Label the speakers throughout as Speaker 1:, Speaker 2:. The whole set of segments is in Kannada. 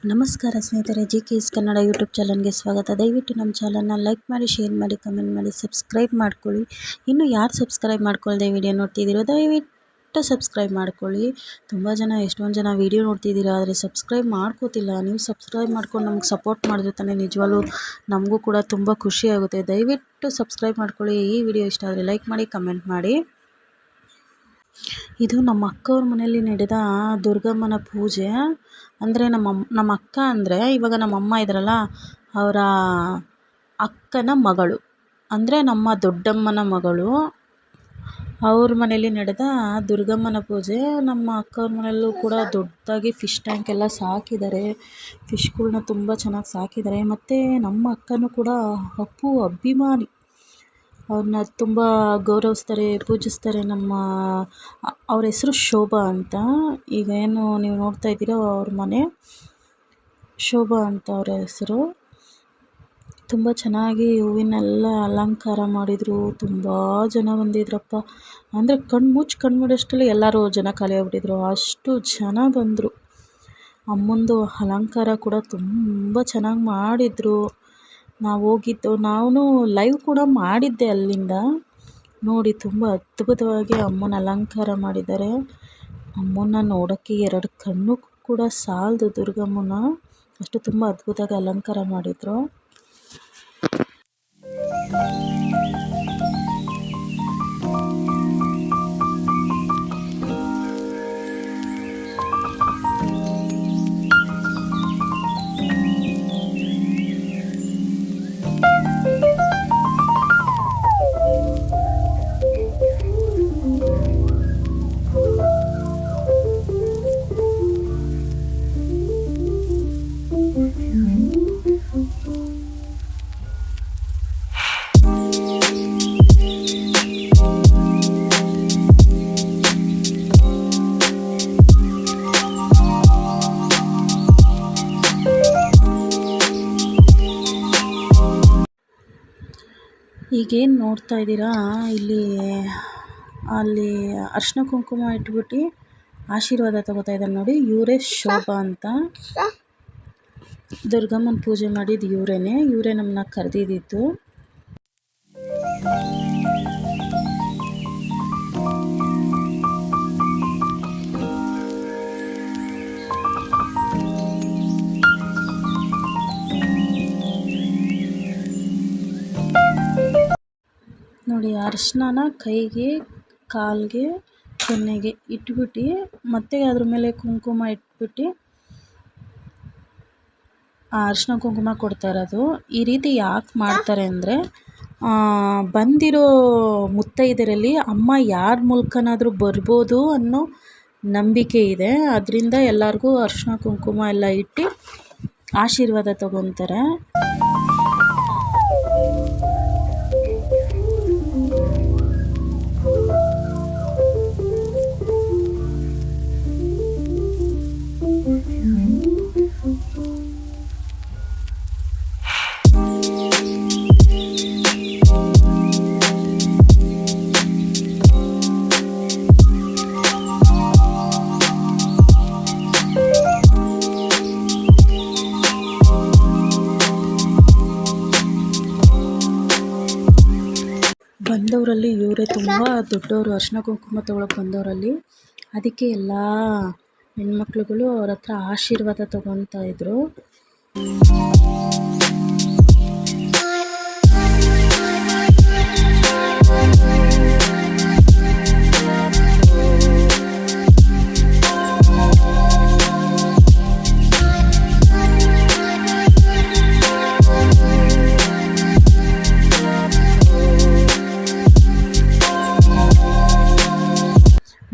Speaker 1: ನಮಸ್ಕಾರ ಸ್ನೇಹಿತರೆ, JKS ಕನ್ನಡ ಯೂಟ್ಯೂಬ್ ಚಾನಲ್ಗೆ ಸ್ವಾಗತ. ದಯವಿಟ್ಟು ನಮ್ಮ ಚಾನಲ್ನ ಲೈಕ್ ಮಾಡಿ, ಶೇರ್ ಮಾಡಿ, ಕಮೆಂಟ್ ಮಾಡಿ, ಸಬ್ಸ್ಕ್ರೈಬ್ ಮಾಡ್ಕೊಳ್ಳಿ. ಇನ್ನು ಯಾರು ಸಬ್ಸ್ಕ್ರೈಬ್ ಮಾಡ್ಕೊಳ್ಳದೆ ವಿಡಿಯೋ ನೋಡ್ತಿದ್ದೀರೋ ದಯವಿಟ್ಟು ಸಬ್ಸ್ಕ್ರೈಬ್ ಮಾಡ್ಕೊಳ್ಳಿ. ಎಷ್ಟೊಂದು ಜನ ವಿಡಿಯೋ ನೋಡ್ತಿದ್ದೀರಾ, ಆದರೆ ಸಬ್ಸ್ಕ್ರೈಬ್ ಮಾಡ್ಕೋತಿಲ್ಲ. ನೀವು ಸಬ್ಸ್ಕ್ರೈಬ್ ಮಾಡ್ಕೊಂಡು ನಮ್ಗೆ ಸಪೋರ್ಟ್ ಮಾಡಿದ್ರೆ ತಾನೇ ನಿಜವಾಗ್ಲೂ ನಮಗೂ ಕೂಡ ತುಂಬ ಖುಷಿ ಆಗುತ್ತೆ. ದಯವಿಟ್ಟು ಸಬ್ಸ್ಕ್ರೈಬ್ ಮಾಡ್ಕೊಳ್ಳಿ. ಈ ವಿಡಿಯೋ ಇಷ್ಟ ಆದರೆ ಲೈಕ್ ಮಾಡಿ, ಕಮೆಂಟ್ ಮಾಡಿ. ಇದು ನಮ್ಮ ಅಕ್ಕವ್ರ ಮನೆಯಲ್ಲಿ ನಡೆದ ದುರ್ಗಮ್ಮನ ಪೂಜೆ. ಅಂದರೆ ನಮ್ಮ ಅಕ್ಕ ಅಂದರೆ ಇವಾಗ ನಮ್ಮಮ್ಮ ಇದ್ರಲ್ಲ, ಅವರ ಅಕ್ಕನ ಮಗಳು, ಅಂದರೆ ನಮ್ಮ ದೊಡ್ಡಮ್ಮನ ಮಗಳು. ಅವ್ರ ಮನೆಯಲ್ಲಿ ನಡೆದ ದುರ್ಗಮ್ಮನ ಪೂಜೆ. ನಮ್ಮ ಅಕ್ಕವ್ರ ಮನೆಯಲ್ಲೂ ಕೂಡ ದೊಡ್ಡದಾಗಿ ಫಿಶ್ ಟ್ಯಾಂಕ್ ಎಲ್ಲ ಸಾಕಿದ್ದಾರೆ. ಫಿಶ್ಗಳ್ನ ತುಂಬ ಚೆನ್ನಾಗಿ ಸಾಕಿದ್ದಾರೆ. ಮತ್ತು ನಮ್ಮ ಅಕ್ಕನೂ ಕೂಡ ಅಪ್ಪು ಅಭಿಮಾನಿ. ಅವ್ರನ್ನ ತುಂಬ ಗೌರವಿಸ್ತಾರೆ, ಪೂಜಿಸ್ತಾರೆ. ಅವ್ರ ಹೆಸರು ಶೋಭಾ ಅಂತ. ಈಗ ಏನು ನೀವು ನೋಡ್ತಾ ಇದ್ದೀರೋ ಅವ್ರ ಮನೆ, ಶೋಭಾ ಅಂತ ಅವರ ಹೆಸರು. ತುಂಬ ಚೆನ್ನಾಗಿ ಹೂವಿನೆಲ್ಲ ಅಲಂಕಾರ ಮಾಡಿದರು. ತುಂಬ ಜನ ಬಂದಿದ್ರಪ್ಪ. ಅಂದರೆ ಕಣ್ಮುಡಷ್ಟರಲ್ಲಿ ಎಲ್ಲರೂ ಜನ ಖಾಲಿ ಆಗ್ಬಿಟ್ಟಿದ್ರು, ಅಷ್ಟು ಜನ ಬಂದರು. ಅಮ್ಮಂದು ಅಲಂಕಾರ ಕೂಡ ತುಂಬ ಚೆನ್ನಾಗಿ ಮಾಡಿದರು. ನಾನು ಲೈವ್ ಕೂಡ ಮಾಡಿದ್ದೆ ಅಲ್ಲಿಂದ. ನೋಡಿ, ತುಂಬ ಅದ್ಭುತವಾಗಿ ಅಮ್ಮನ ಅಲಂಕಾರ ಮಾಡಿದ್ದಾರೆ. ಅಮ್ಮನ ನೋಡೋಕ್ಕೆ 2 ಕಣ್ಣು ಕೂಡ ಸಾಲದು ದುರ್ಗಮ್ಮನ, ಅಷ್ಟು ತುಂಬ ಅದ್ಭುತವಾಗಿ ಅಲಂಕಾರ ಮಾಡಿದರು. ಈಗೇನು ನೋಡ್ತಾ ಇದ್ದೀರಾ, ಅಲ್ಲಿ ಅರ್ಶಿನ ಕುಂಕುಮ ಇಟ್ಬಿಟ್ಟು ಆಶೀರ್ವಾದ ತಗೋತಾ ಇದ್ದಾರೆ ನೋಡಿ. ಇವರೇ ಶೋಭಾ ಅಂತ. ದುರ್ಗಮ್ಮನ ಪೂಜೆ ಮಾಡಿದ್ದು ಇವರೇ ನಮ್ಮನ್ನ ಕರೆದಿದ್ದು. ನೋಡಿ, ಅರಿಶಿನ ಕೈಗೆ, ಕಾಲಿಗೆ, ಕೆನ್ನೆಗೆ ಇಟ್ಬಿಟ್ಟು ಮತ್ತೆ ಅದ್ರ ಮೇಲೆ ಕುಂಕುಮ ಇಟ್ಬಿಟ್ಟು ಆ ಅರಿಶಿನ ಕುಂಕುಮ ಕೊಡ್ತಾ ಇರೋದು. ಈ ರೀತಿ ಯಾಕೆ ಮಾಡ್ತಾರೆ ಅಂದರೆ, ಬಂದಿರೋ ಮುತ್ತೈದರಲ್ಲಿ ಅಮ್ಮ ಯಾರ ಮೂಲಕನಾದರೂ ಬರ್ಬೋದು ಅನ್ನೋ ನಂಬಿಕೆ ಇದೆ. ಅದರಿಂದ ಎಲ್ಲರಿಗೂ ಅರಿಶಿನ ಕುಂಕುಮ ಎಲ್ಲ ಇಟ್ಟು ಆಶೀರ್ವಾದ ತಗೊತಾರೆ. ಬಂದವರಲ್ಲಿ ಇವರೇ ತುಂಬ ದೊಡ್ಡವರು, ಅರಿಶಿನ ಕುಂಕುಮ ತೊಗೊಳಕ್ಕೆ ಬಂದವರಲ್ಲಿ. ಅದಕ್ಕೆ ಎಲ್ಲ ಹೆಣ್ಮಕ್ಳುಗಳು ಅವ್ರ ಹತ್ರ ಆಶೀರ್ವಾದ ತಗೊತಾ ಇದ್ರು.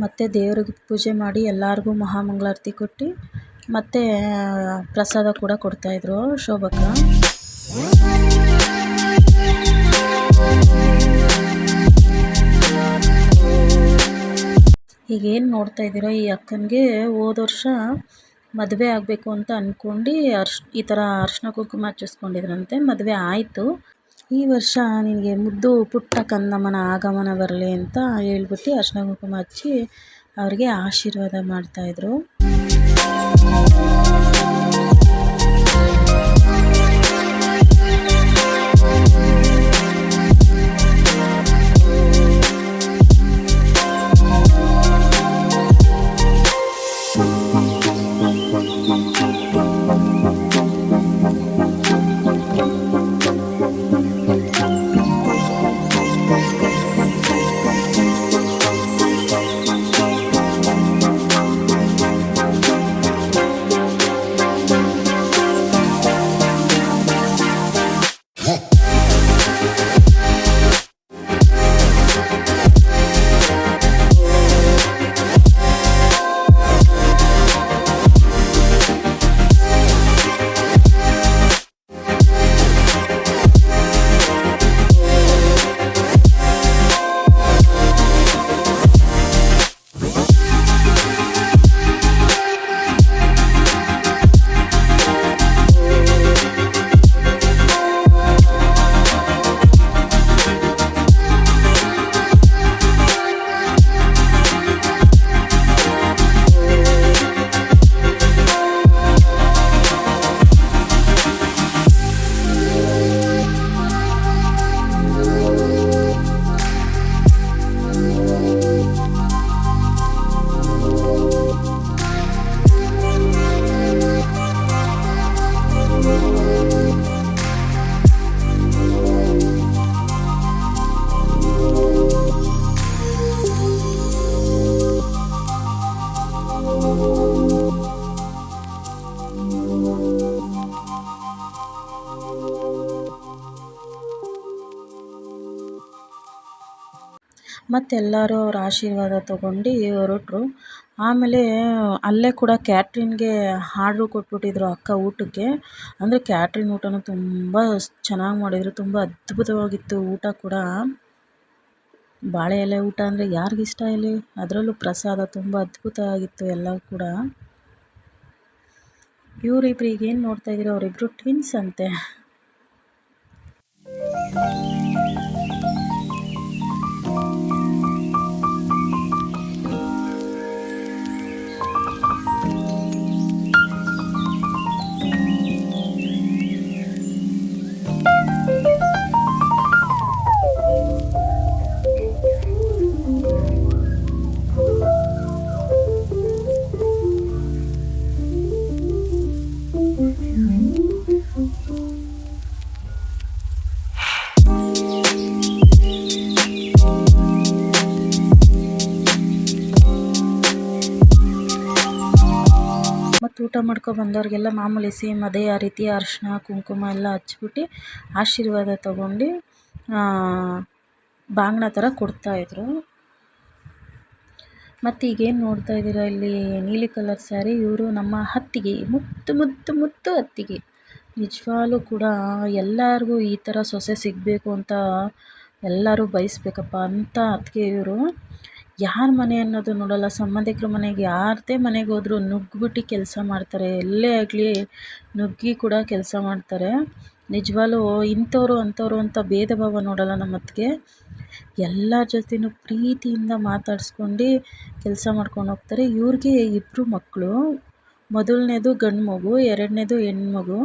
Speaker 1: ಮತ್ತು ದೇವ್ರಿಗೆ ಪೂಜೆ ಮಾಡಿ ಎಲ್ಲರಿಗೂ ಮಹಾಮಂಗಳಾರತಿ ಕೊಟ್ಟು ಮತ್ತು ಪ್ರಸಾದ ಕೂಡ ಕೊಡ್ತಾಯಿದ್ರು ಶೋಭಕ್ಕ. ಈಗೇನು ನೋಡ್ತಾ ಇದ್ದೀರೋ, ಈ ಅಕ್ಕನಿಗೆ ಹೋದ ವರ್ಷ ಮದುವೆ ಆಗಬೇಕು ಅಂತ ಅಂದ್ಕೊಂಡು ಈ ಥರ ಅರಿಶಿನ ಕುಂಕುಮ ಹಚ್ಚಿಸ್ಕೊಂಡಿದ್ರಂತೆ. ಮದುವೆ ಆಯಿತು. ಈ ವರ್ಷ ನಿನಗೆ ಮುದ್ದು ಪುಟ್ಟ ಕಂದಮ್ಮನ ಆಗಮನ ಬರಲಿ ಅಂತ ಹೇಳ್ಬಿಟ್ಟು ಅರಿಶಿನ ಕುಂಕುಮ ಹಚ್ಚಿ ಅವ್ರಿಗೆ ಆಶೀರ್ವಾದ ಮಾಡ್ತಾಯಿದ್ರು. ಮತ್ತೆಲ್ಲರೂ ಅವ್ರ ಆಶೀರ್ವಾದ ತೊಗೊಂಡು ಹೊರಟ್ರು. ಆಮೇಲೆ ಅಲ್ಲೇ ಕೂಡ ಕ್ಯಾಟ್ರಿನ್ಗೆ ಆರ್ಡ್ರು ಕೊಟ್ಬಿಟ್ಟಿದ್ರು ಅಕ್ಕ ಊಟಕ್ಕೆ. ಅಂದರೆ ಕ್ಯಾಟ್ರಿನ್ ಊಟನೂ ತುಂಬ ಚೆನ್ನಾಗಿ ಮಾಡಿದರು, ತುಂಬ ಅದ್ಭುತವಾಗಿತ್ತು ಊಟ ಕೂಡ. ಬಾಳೆ ಎಲೆ ಊಟ ಅಂದರೆ ಯಾರಿಗಿಷ್ಟ ಇಲ್ಲಿ, ಅದರಲ್ಲೂ ಪ್ರಸಾದ ತುಂಬ ಅದ್ಭುತ ಆಗಿತ್ತು ಎಲ್ಲ ಕೂಡ. ಇವರಿಬ್ರು ಈಗೇನು ನೋಡ್ತಾ ಇದ್ದೀರೋ ಅವರಿಬ್ರು ಟ್ವಿನ್ಸ್ ಅಂತೆ. ಮತ್ತು ಊಟ ಬಂದವ್ರಿಗೆಲ್ಲ ಮಾಮೂಲಿ ಸೇಮ್ ಅದೇ ಆ ರೀತಿ ಅರಿಶಿನ ಕುಂಕುಮ ಎಲ್ಲ ಹಚ್ಬಿಟ್ಟು ಆಶೀರ್ವಾದ ತೊಗೊಂಡು ಬಾಂಗ್ನ ಥರ ಕೊಡ್ತಾಯಿದ್ರು. ಮತ್ತು ಈಗೇನು ನೋಡ್ತಾ ಇದ್ದೀರಾ ಇಲ್ಲಿ ನೀಲಿ ಕಲರ್ ಸ್ಯಾರಿ, ಇವರು ನಮ್ಮ ಅತ್ತಿಗೆ, ಮುತ್ತು ಮುತ್ತು ಮುತ್ತು ಅತ್ತಿಗೆ. ನಿಜವಾಗ್ಲೂ ಕೂಡ ಎಲ್ಲರಿಗೂ ಈ ಥರ ಸೊಸೆ ಸಿಗಬೇಕು ಅಂತ ಎಲ್ಲರೂ ಬಯಸ್ಬೇಕಪ್ಪ ಅಂತ ಅತ್ತಿಗೆ ಇವರು. ಯಾರ ಮನೆ ಅನ್ನೋದು ನೋಡಲ್ಲ, ಸಂಬಂಧಿಕರ ಮನೆಗೆ ಯಾರದೇ ಮನೆಗೆ ಹೋದರೂ ನುಗ್ಗಿಬಿಟ್ಟು ಕೆಲಸ ಮಾಡ್ತಾರೆ. ಎಲ್ಲೇ ಆಗಲಿ ನುಗ್ಗಿ ಕೂಡ ಕೆಲಸ ಮಾಡ್ತಾರೆ. ನಿಜವಾಗ್ಲೂ ಇಂಥವ್ರು ಅಂಥವ್ರು ಅಂತ ಭೇದ ಭಾವ ನೋಡಲ್ಲ ನಮ್ಮ ಅತ್ತಿಗೆ. ಎಲ್ಲರ ಜೊತೆನೂ ಪ್ರೀತಿಯಿಂದ ಮಾತಾಡಿಸ್ಕೊಂಡು ಕೆಲಸ ಮಾಡ್ಕೊಂಡು ಹೋಗ್ತಾರೆ. ಇವ್ರಿಗೆ ಇಬ್ಬರು ಮಕ್ಕಳು, ಮೊದಲನೇದು ಗಂಡು ಮಗು, ಎರಡನೇದು ಹೆಣ್ಮಗು.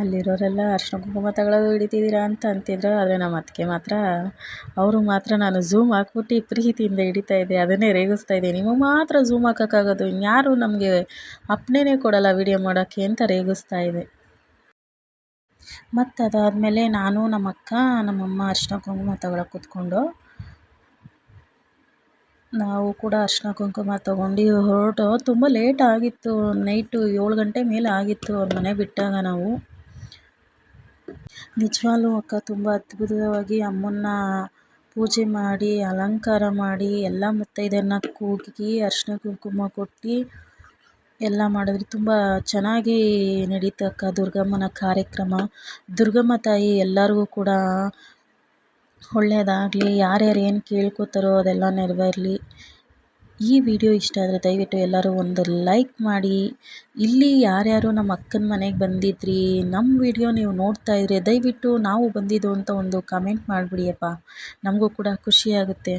Speaker 1: ಅಲ್ಲಿರೋರೆಲ್ಲ ಅರಿಶಿನ ಕುಂಕುಮ ತಗೊಳ್ಳೋದು ಹಿಡಿತಿದ್ದೀರಾ ಅಂತ ಅಂತಿದ್ರು. ಆದರೆ ನಮ್ಮ ಅತ್ತಿಗೆ ಮಾತ್ರ, ಅವರು ಮಾತ್ರ ನಾನು ಝೂಮ್ ಹಾಕ್ಬಿಟ್ಟು ಪ್ರೀತಿಯಿಂದ ಹಿಡಿತಾ ಇದ್ದೆ, ಅದನ್ನೇ ರೇಗಿಸ್ತಾ ಇದ್ದೆ. ನಿಮಗೆ ಮಾತ್ರ ಝೂಮ್ ಹಾಕೋಕ್ಕಾಗೋದು, ಇನ್ಯಾರು ನಮಗೆ ಅಪ್ಪಣೆನೇ ಕೊಡೋಲ್ಲ ವಿಡಿಯೋ ಮಾಡೋಕ್ಕೆ ಅಂತ ರೇಗಿಸ್ತಾ ಇದೆ. ಮತ್ತು ಅದಾದಮೇಲೆ ನಾನು ನಮ್ಮ ಅಕ್ಕ ನಮ್ಮಮ್ಮ ಅರಿಶಿನ ಕುಂಕುಮ ತಗೊಳಕ್ಕೆ ಕೂತ್ಕೊಂಡು ನಾವು ಕೂಡ ಅರಿಶಿನ ಕುಂಕುಮ ತೊಗೊಂಡು ಹೊರಟು. ತುಂಬ ಲೇಟ್ ಆಗಿತ್ತು, ನೈಟು 7 ಗಂಟೆ ಮೇಲೆ ಆಗಿತ್ತು ಅವ್ರ ಮನೆ ಬಿಟ್ಟಾಗ ನಾವು. ನಿಜವಾಗ್ಲೂ ಅಕ್ಕ ತುಂಬ ಅದ್ಭುತವಾಗಿ ಅಮ್ಮನ್ನ ಪೂಜೆ ಮಾಡಿ ಅಲಂಕಾರ ಮಾಡಿ ಎಲ್ಲ ಮುತ್ತೈದೆಯರನ್ನ ಕೂಗಿ ಅರಿಶಿನ ಕುಂಕುಮ ಕೊಟ್ಟು ಎಲ್ಲ ಮಾಡಿದ್ರು. ತುಂಬ ಚೆನ್ನಾಗಿ ನಡೀತು ಅಕ್ಕ ದುರ್ಗಮ್ಮನ ಕಾರ್ಯಕ್ರಮ. ದುರ್ಗಮ್ಮ ತಾಯಿ ಎಲ್ಲರಿಗೂ ಕೂಡ ಒಳ್ಳೆಯದಾಗಲಿ, ಯಾರ್ಯಾರು ಏನು ಕೇಳ್ಕೊತಾರೋ ಅದೆಲ್ಲ ನೆರವೇರಲಿ. ಈ ವಿಡಿಯೋ ಇಷ್ಟ ಆದರೆ ದಯವಿಟ್ಟು ಎಲ್ಲರೂ ಒಂದು ಲೈಕ್ ಮಾಡಿ. ಇಲ್ಲಿ ಯಾರ್ಯಾರು ನಮ್ಮ ಅಕ್ಕನ ಮನೆಗೆ ಬಂದಿದ್ರಿ, ನಮ್ಮ ವಿಡಿಯೋ ನೀವು ನೋಡ್ತಾ ಇದ್ರಿ, ದಯವಿಟ್ಟು ನಾವು ಬಂದಿದ್ದು ಅಂತ ಒಂದು ಕಮೆಂಟ್ ಮಾಡಿಬಿಡಿಯಪ್ಪ, ನಮಗೂ ಕೂಡ ಖುಷಿಯಾಗುತ್ತೆ.